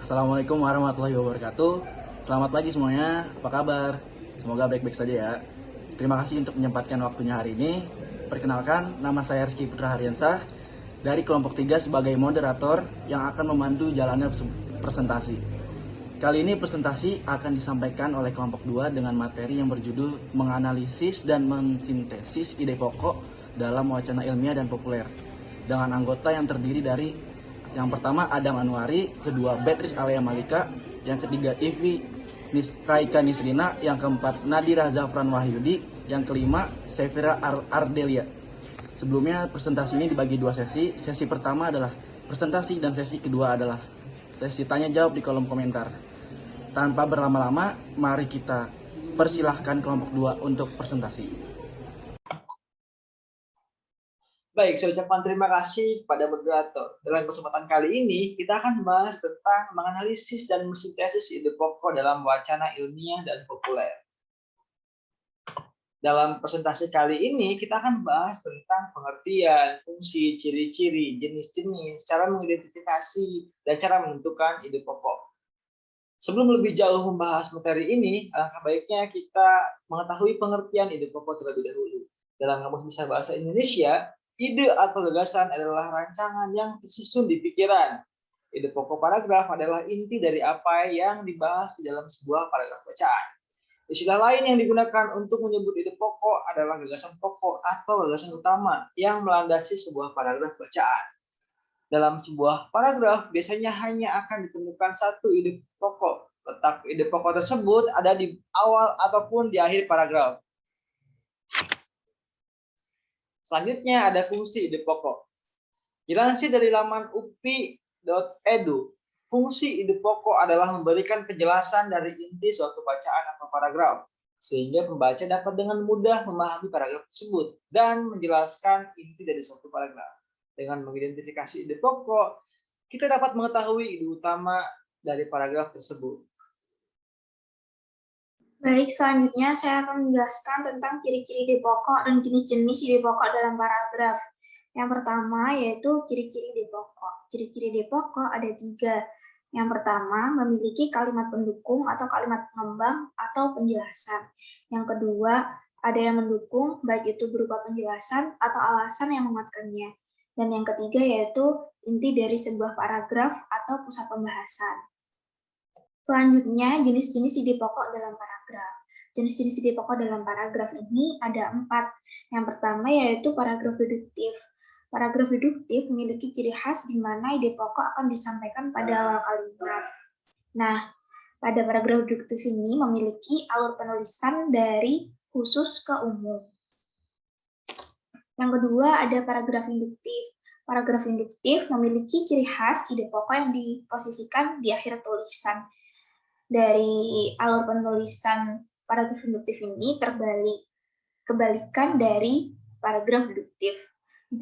Assalamualaikum warahmatullahi wabarakatuh. Selamat pagi semuanya, apa kabar? Semoga baik-baik saja ya. Terima kasih untuk menyempatkan waktunya hari ini. Perkenalkan, nama saya Rizky Putra Haryansah dari kelompok 3 sebagai moderator yang akan memandu jalannya presentasi. Kali ini presentasi akan disampaikan oleh kelompok 2 dengan materi yang berjudul menganalisis dan mensintesis ide pokok dalam wacana ilmiah dan populer dengan anggota yang terdiri dari yang pertama Adam Anwari, kedua Beatrice Alea Malika, yang ketiga Ivi Raika Nisrina, yang keempat Nadira Zafran Wahyudi, yang kelima Sevira Ardelia. Sebelumnya presentasi ini dibagi dua sesi. Sesi pertama adalah presentasi dan sesi kedua adalah sesi tanya jawab di kolom komentar. Tanpa berlama-lama, mari kita persilahkan kelompok 2 untuk presentasi. Baik, saya ucapkan terima kasih kepada moderator. Dalam kesempatan kali ini, kita akan membahas tentang menganalisis dan mensintesis ide pokok dalam wacana ilmiah dan populer. Dalam presentasi kali ini, kita akan membahas tentang pengertian, fungsi, ciri-ciri, jenis-jenis, cara mengidentifikasi, dan cara menentukan ide pokok. Sebelum lebih jauh membahas materi ini, alangkah baiknya kita mengetahui pengertian ide pokok terlebih dahulu. Dalam Kamus Besar Bahasa Indonesia, ide atau gagasan adalah rancangan yang tersusun di pikiran. Ide pokok paragraf adalah inti dari apa yang dibahas di dalam sebuah paragraf bacaan. Istilah lain yang digunakan untuk menyebut ide pokok adalah gagasan pokok atau gagasan utama yang melandasi sebuah paragraf bacaan. Dalam sebuah paragraf biasanya hanya akan ditemukan satu ide pokok. Letak ide pokok tersebut ada di awal ataupun di akhir paragraf. Selanjutnya ada fungsi ide pokok. Dilansir dari laman upi.edu, fungsi ide pokok adalah memberikan penjelasan dari inti suatu bacaan atau paragraf, sehingga pembaca dapat dengan mudah memahami paragraf tersebut dan menjelaskan inti dari suatu paragraf. Dengan mengidentifikasi ide pokok, kita dapat mengetahui ide utama dari paragraf tersebut. Baik, selanjutnya saya akan menjelaskan tentang ciri-ciri ide pokok dan jenis-jenis ide pokok dalam paragraf. Yang pertama yaitu ciri-ciri ide pokok. Ciri-ciri ide pokok ada 3. Yang pertama, memiliki kalimat pendukung atau kalimat pengembang atau penjelasan. Yang kedua, ada yang mendukung, baik itu berupa penjelasan atau alasan yang menguatkannya. Dan yang ketiga yaitu inti dari sebuah paragraf atau pusat pembahasan. Selanjutnya, jenis-jenis ide pokok dalam paragraf. Jenis-jenis ide pokok dalam paragraf ini ada 4. Yang pertama yaitu paragraf deduktif. Paragraf deduktif memiliki ciri khas di mana ide pokok akan disampaikan pada awal kalimat. Nah, pada paragraf deduktif ini memiliki alur penulisan dari khusus ke umum. Yang kedua ada paragraf induktif. Paragraf induktif memiliki ciri khas ide pokok yang diposisikan di akhir tulisan. Dari alur penulisan paragraf induktif ini kebalikan dari paragraf deduktif,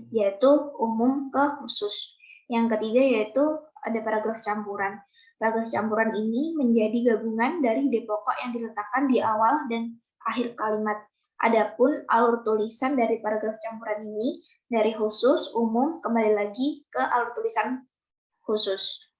yaitu umum ke khusus. Yang ketiga yaitu ada paragraf campuran. Paragraf campuran ini menjadi gabungan dari ide pokok yang diletakkan di awal dan akhir kalimat. Adapun alur tulisan dari paragraf campuran ini dari khusus, umum, kembali lagi ke alur tulisan khusus.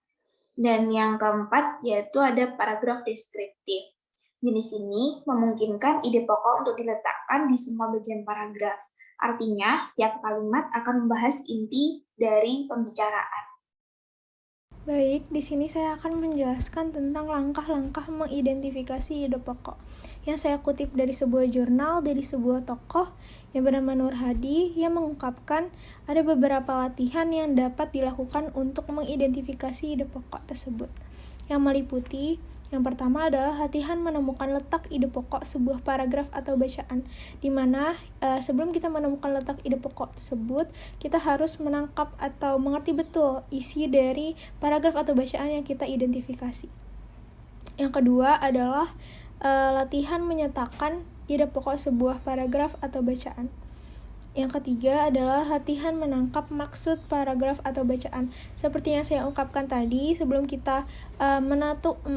Dan yang keempat yaitu ada paragraf deskriptif. Jenis ini memungkinkan ide pokok untuk diletakkan di semua bagian paragraf. Artinya, setiap kalimat akan membahas inti dari pembicaraan. Baik, di sini saya akan menjelaskan tentang langkah-langkah mengidentifikasi ide pokok. Yang saya kutip dari sebuah jurnal, dari sebuah tokoh yang bernama Nur Hadi, yang mengungkapkan ada beberapa latihan yang dapat dilakukan untuk mengidentifikasi ide pokok tersebut. Yang meliputi, yang pertama adalah latihan menemukan letak ide pokok sebuah paragraf atau bacaan, di mana sebelum kita menemukan letak ide pokok tersebut, kita harus menangkap atau mengerti betul isi dari paragraf atau bacaan yang kita identifikasi. Yang kedua adalah latihan menyatakan ide pokok sebuah paragraf atau bacaan. Yang ketiga adalah latihan menangkap maksud paragraf atau bacaan. Seperti yang saya ungkapkan tadi, sebelum kita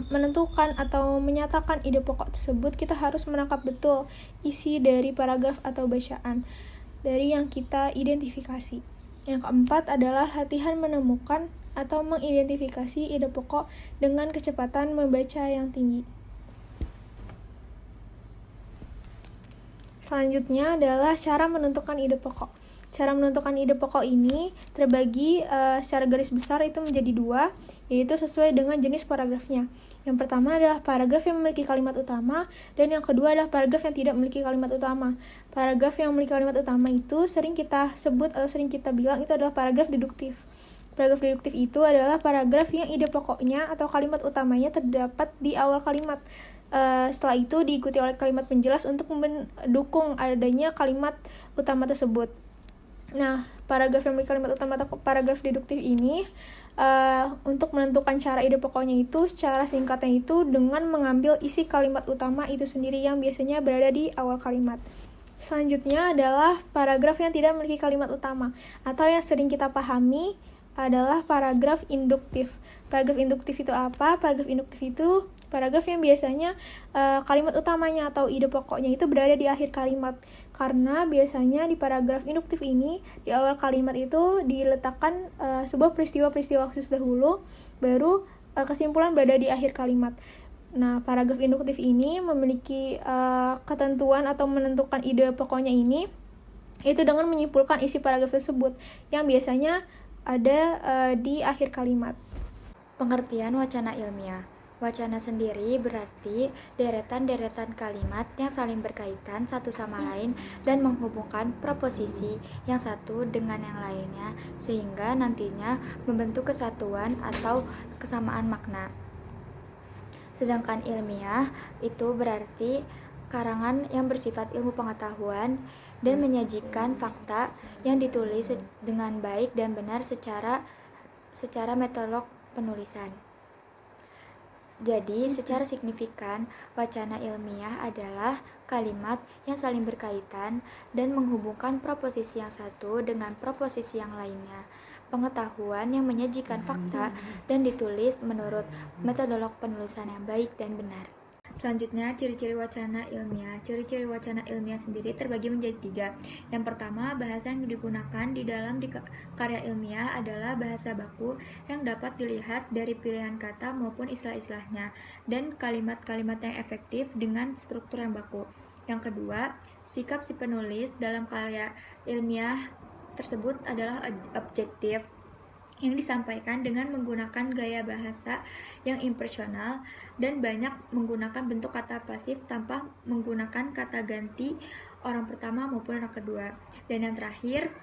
menentukan atau menyatakan ide pokok tersebut, kita harus menangkap betul isi dari paragraf atau bacaan dari yang kita identifikasi. Yang keempat adalah latihan menemukan atau mengidentifikasi ide pokok dengan kecepatan membaca yang tinggi. Selanjutnya adalah cara menentukan ide pokok. Cara menentukan ide pokok ini terbagi secara garis besar itu menjadi dua, yaitu sesuai dengan jenis paragrafnya. Yang pertama adalah paragraf yang memiliki kalimat utama, dan yang kedua adalah paragraf yang tidak memiliki kalimat utama. Paragraf yang memiliki kalimat utama itu sering kita sebut atau sering kita bilang itu adalah paragraf deduktif. Paragraf deduktif itu adalah paragraf yang ide pokoknya atau kalimat utamanya terdapat di awal kalimat. Setelah itu diikuti oleh kalimat penjelas untuk mendukung adanya kalimat utama tersebut. Nah, paragraf yang memiliki kalimat utama atau paragraf deduktif ini untuk menentukan cara ide pokoknya itu secara singkatnya itu dengan mengambil isi kalimat utama itu sendiri yang biasanya berada di awal kalimat. Selanjutnya adalah paragraf yang tidak memiliki kalimat utama atau yang sering kita pahami adalah paragraf induktif. Paragraf induktif itu apa? Paragraf induktif itu paragraf yang biasanya kalimat utamanya atau ide pokoknya itu berada di akhir kalimat. Karena biasanya di paragraf induktif ini, di awal kalimat itu diletakkan sebuah peristiwa-peristiwa khusus dahulu, baru kesimpulan berada di akhir kalimat. Nah, paragraf induktif ini memiliki ketentuan atau menentukan ide pokoknya ini, yaitu dengan menyimpulkan isi paragraf tersebut, yang biasanya ada di akhir kalimat. Pengertian wacana ilmiah. Wacana sendiri berarti deretan-deretan kalimat yang saling berkaitan satu sama lain dan menghubungkan proposisi yang satu dengan yang lainnya sehingga nantinya membentuk kesatuan atau kesamaan makna. Sedangkan ilmiah itu berarti karangan yang bersifat ilmu pengetahuan dan menyajikan fakta yang ditulis dengan baik dan benar secara metodolog penulisan. Jadi, secara signifikan, wacana ilmiah adalah kalimat yang saling berkaitan dan menghubungkan proposisi yang satu dengan proposisi yang lainnya. Pengetahuan yang menyajikan fakta dan ditulis menurut metodolog penulisan yang baik dan benar. Selanjutnya, ciri-ciri wacana ilmiah. Ciri-ciri wacana ilmiah sendiri terbagi menjadi 3. Yang pertama, bahasa yang digunakan di dalam karya ilmiah adalah bahasa baku yang dapat dilihat dari pilihan kata maupun istilah-istilahnya dan kalimat-kalimat yang efektif dengan struktur yang baku. Yang kedua, sikap si penulis dalam karya ilmiah tersebut adalah objektif yang disampaikan dengan menggunakan gaya bahasa yang impersonal dan banyak menggunakan bentuk kata pasif tanpa menggunakan kata ganti orang pertama maupun orang kedua. Dan yang terakhir,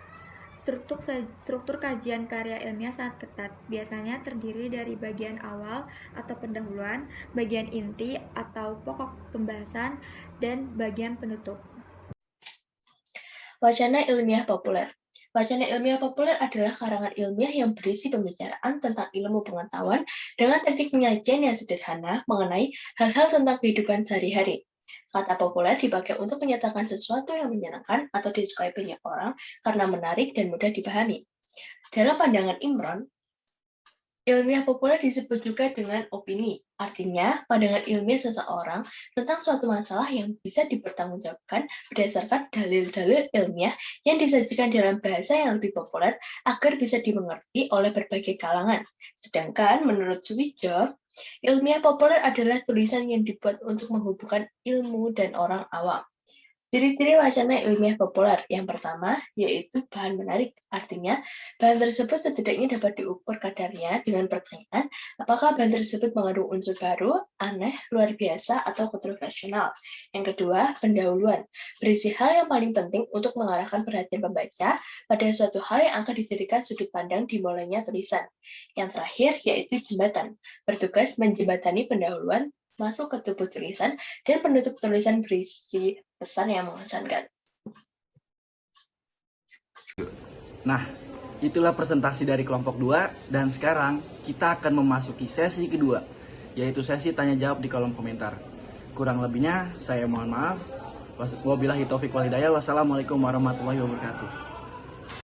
struktur kajian karya ilmiah sangat ketat. Biasanya terdiri dari bagian awal atau pendahuluan, bagian inti atau pokok pembahasan, dan bagian penutup. Wacana ilmiah populer. Wacana ilmiah populer adalah karangan ilmiah yang berisi pembicaraan tentang ilmu pengetahuan dengan teknik penyajian yang sederhana mengenai hal-hal tentang kehidupan sehari-hari. Kata populer dipakai untuk menyatakan sesuatu yang menyenangkan atau disukai banyak orang karena menarik dan mudah dipahami. Dalam pandangan Imron, ilmiah populer disebut juga dengan opini, artinya pandangan ilmiah seseorang tentang suatu masalah yang bisa dipertanggungjawabkan berdasarkan dalil-dalil ilmiah yang disajikan dalam bahasa yang lebih populer agar bisa dimengerti oleh berbagai kalangan. Sedangkan menurut Suwijo, ilmiah populer adalah tulisan yang dibuat untuk menghubungkan ilmu dan orang awam. Ciri-ciri wacana ilmiah populer. Yang pertama, yaitu bahan menarik. Artinya, bahan tersebut setidaknya dapat diukur kadarnya dengan pertanyaan apakah bahan tersebut mengandung unsur baru, aneh, luar biasa, atau kontroversial. Yang kedua, pendahuluan. Berisi hal yang paling penting untuk mengarahkan perhatian pembaca pada suatu hal yang akan dijadikan sudut pandang dimulainya tulisan. Yang terakhir, yaitu jembatan. Bertugas menjembatani pendahuluan masuk ke tubuh tulisan dan penutup tulisan berisi pesan yang mengesankan. Nah, itulah presentasi dari kelompok 2 dan sekarang kita akan memasuki sesi kedua, yaitu sesi tanya jawab di kolom komentar. Kurang lebihnya saya mohon maaf. Wabillahi taufiq wal hidayah. Wassalamualaikum warahmatullahi wabarakatuh.